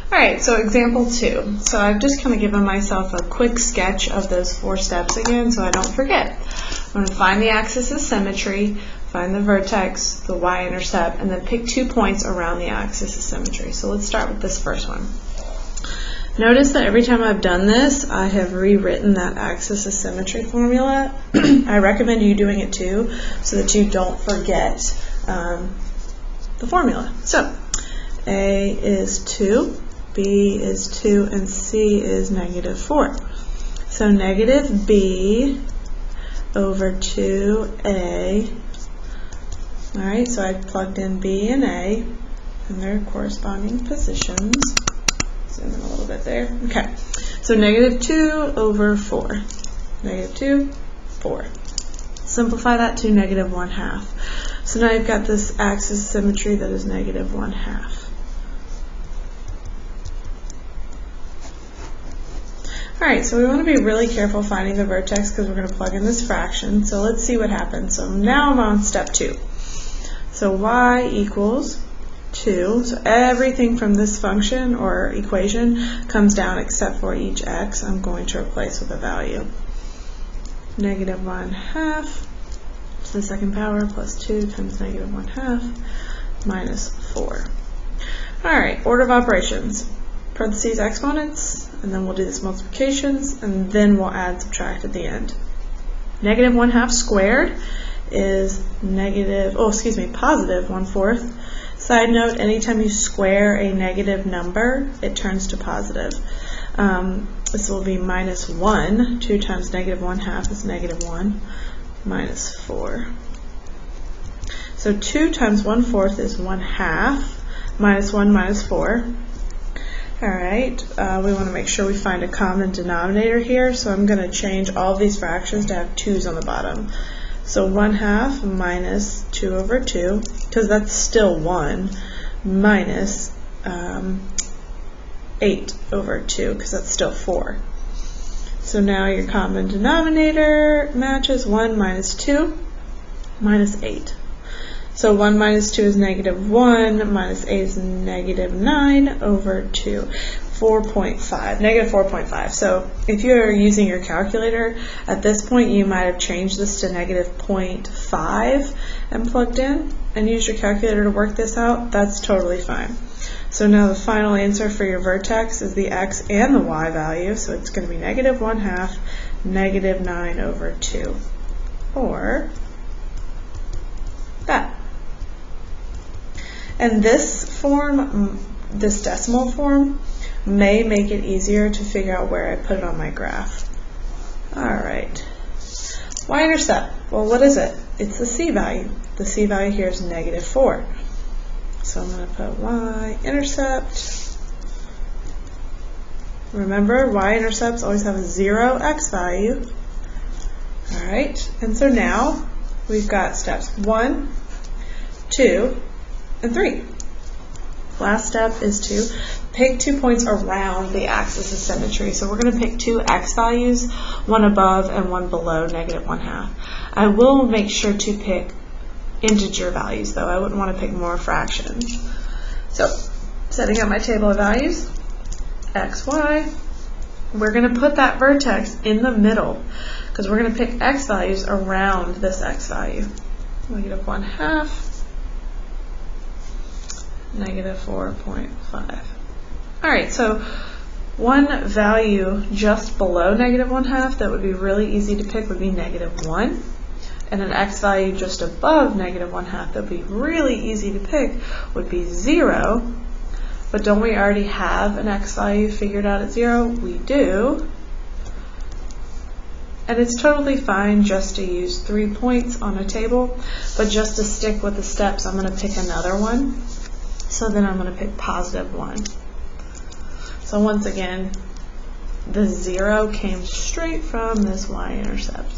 Alright, so example 2. So I've just kind of given myself a quick sketch of those 4 steps again so I don't forget. I'm going to find the axis of symmetry, find the vertex, the y-intercept, and then pick 2 points around the axis of symmetry. So let's start with this first one. Notice that every time I've done this, I have rewritten that axis of symmetry formula. I recommend you doing it too so that you don't forget the formula. So A is 2, B is 2, and C is negative 4. So negative B over 2A. Alright, so I plugged in B and A in their corresponding positions. Zoom in a little bit there. Okay, so negative 2 over 4. Negative 2, 4. Simplify that to negative 1/2. So now you've got this axis of symmetry that is negative 1/2. Alright, so we want to be really careful finding the vertex because we're going to plug in this fraction. So let's see what happens. So now I'm on step 2. So y equals 2. So everything from this function or equation comes down except for each x. I'm going to replace with a value. Negative 1/2 to the second power plus 2 times negative 1/2 minus 4. Alright, order of operations. Parentheses exponents, and then we'll do this multiplications, and then we'll add subtract at the end. Negative 1/2 squared is positive 1/4. Side note, anytime you square a negative number, it turns to positive. This will be minus 1. 2 times negative 1/2 is negative 1, minus 4. So 2 times 1/4 is 1/2, minus 1 minus 4. Alright, we want to make sure we find a common denominator here, so I'm going to change all of these fractions to have 2's on the bottom. So 1/2 minus 2 over 2, because that's still 1, minus 8 over 2, because that's still 4. So now your common denominator matches 1 minus 2 minus 8. So 1 minus 2 is negative 1, minus 8 is negative 9 over 2. 4.5, negative 4.5. So if you're using your calculator, at this point you might have changed this to negative 0.5 and plugged in and used your calculator to work this out. That's totally fine. So now the final answer for your vertex is the x and the y value, so it's going to be negative 1/2, negative 9 over 2, or that. And this form, this decimal form, may make it easier to figure out where I put it on my graph. Alright, y-intercept, well what is it? It's the c value. The c value here is negative 4. So I'm going to put y-intercept. Remember, y-intercepts always have a 0 x value. Alright, and so now we've got steps 1, 2, and 3. Last step is to pick 2 points around the axis of symmetry. So we're going to pick 2 x values, one above and one below negative 1/2. I will make sure to pick integer values though. I wouldn't want to pick more fractions. So setting up my table of values, x, y, we're going to put that vertex in the middle because we're going to pick x values around this x value. Negative 1/2. Negative 4.5. Alright, so one value just below negative 1/2 that would be really easy to pick would be negative 1. And an x value just above negative 1/2 that would be really easy to pick would be 0. But don't we already have an x value figured out at 0? We do. And it's totally fine just to use 3 points on a table, but just to stick with the steps, I'm going to pick another one. So then I'm going to pick positive 1. So once again, the 0 came straight from this y-intercept.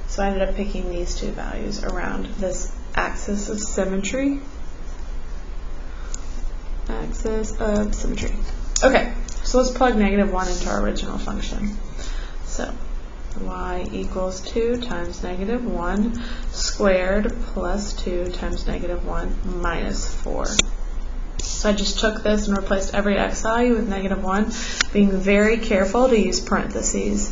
So I ended up picking these 2 values around this axis of symmetry. Axis of symmetry. Okay, so let's plug negative 1 into our original function. So y equals 2 times negative 1 squared plus 2 times negative 1 minus 4. So So I just took this and replaced every x value with -1, being very careful to use parentheses.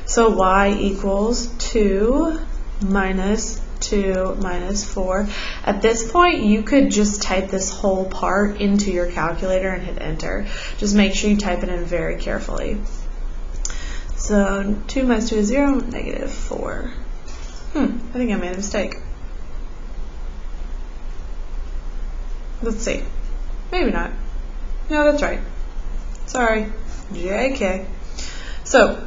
So y equals 2 minus 2 minus 4. At this point, you could just type this whole part into your calculator and hit enter. Just make sure you type it in very carefully. So 2 minus 2 is 0, -4. I think I made a mistake. Let's see. Maybe not. No, that's right. Sorry. JK. So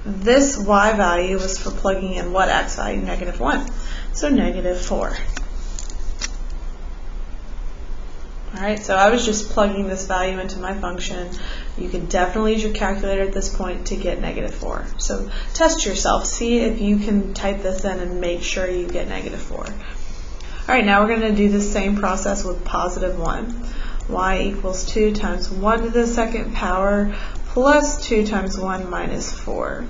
this y value was for plugging in what x value? -1. So -4. Alright, so I was just plugging this value into my function. You can definitely use your calculator at this point to get -4. So test yourself. See if you can type this in and make sure you get -4. Alright, now we're going to do the same process with +1. Y equals 2 times 1 to the second power plus 2 times 1 minus 4.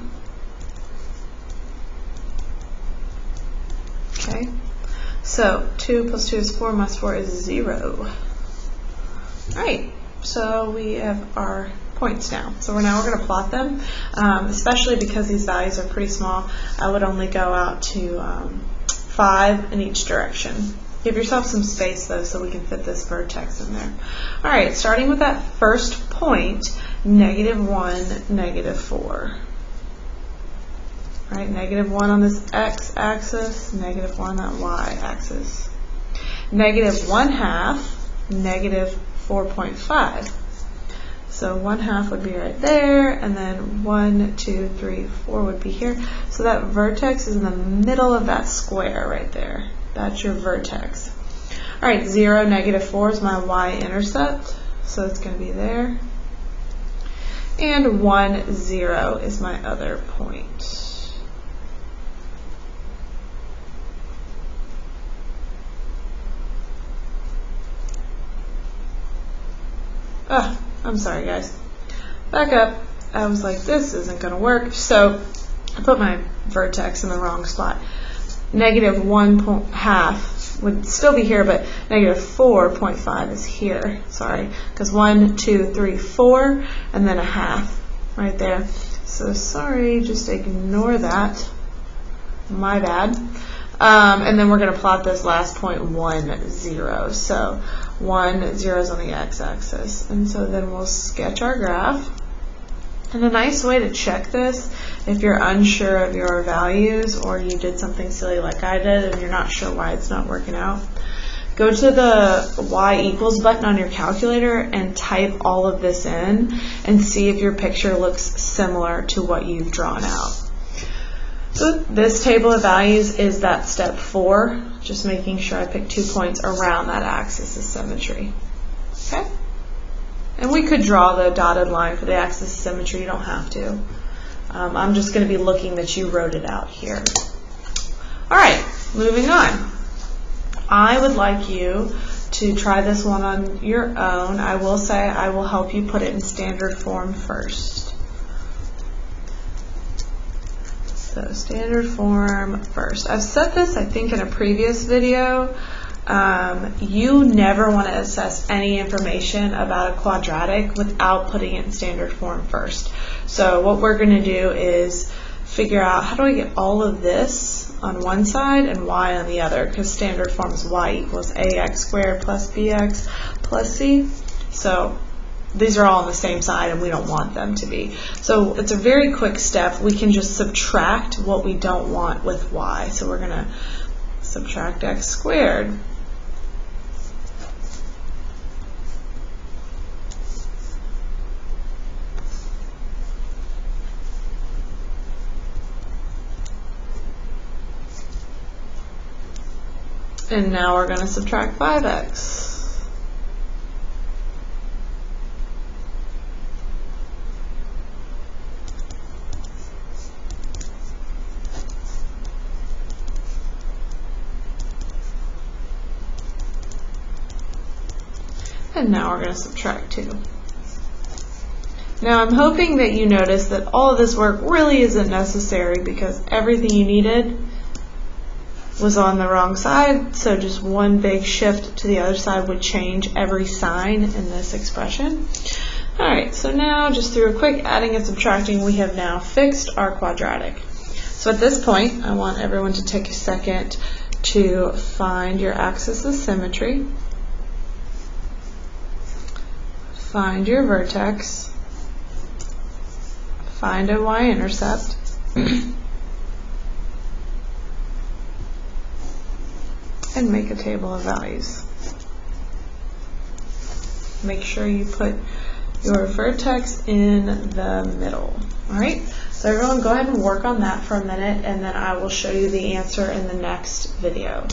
Okay, so 2 plus 2 is 4 minus 4 is 0. Alright, so we have our points now. So now we're going to plot them, especially because these values are pretty small. I would only go out to 5 in each direction. Give yourself some space though so we can fit this vertex in there. Alright, starting with that first point, -1, -4. Alright, -1 on this x-axis, -1 on that y-axis. -1/2, -4.5. So 1/2 would be right there, and then 1, 2, 3, 4 would be here. So that vertex is in the middle of that square right there. That's your vertex. Alright, 0, -4 is my y-intercept, so it's going to be there. And 1, 0 is my other point. I'm sorry guys. Back up. I was like, this isn't going to work. So I put my vertex in the wrong spot. -1/2 would still be here, but -4.5 is here. Sorry, because 1, 2, 3, 4, and then 1/2 right there. So sorry, just ignore that. My bad. And then we're going to plot this last point 1, 0. So 1, 0 is on the x-axis. And so then we'll sketch our graph. And a nice way to check this, if you're unsure of your values or you did something silly like I did and you're not sure why it's not working out, go to the y equals button on your calculator and type all of this in and see if your picture looks similar to what you've drawn out. So this table of values is that step 4, just making sure I pick 2 points around that axis of symmetry. Okay? And we could draw the dotted line for the axis of symmetry, you don't have to. I'm just going to be looking that you wrote it out here. Alright, moving on. I would like you to try this one on your own. I will say I will help you put it in standard form first. So standard form first. I've said this, I think, in a previous video. You never want to assess any information about a quadratic without putting it in standard form first. So what we're going to do is figure out how do I get all of this on one side and y on the other, because standard form is y equals ax squared plus bx plus c. So these are all on the same side and we don't want them to be. So it's a very quick step. We can just subtract what we don't want with y. So we're going to subtract x squared. And now we're going to subtract 5x. And now we're going to subtract 2. Now I'm hoping that you notice that all of this work really isn't necessary because everything you needed was on the wrong side, so just one big shift to the other side would change every sign in this expression. Alright, so now just through a quick adding and subtracting, we have now fixed our quadratic. So at this point, I want everyone to take a second to find your axis of symmetry, find your vertex, find a y-intercept, and make a table of values. Make sure you put your vertex in the middle. Alright, so everyone go ahead and work on that for a minute, and then I will show you the answer in the next video.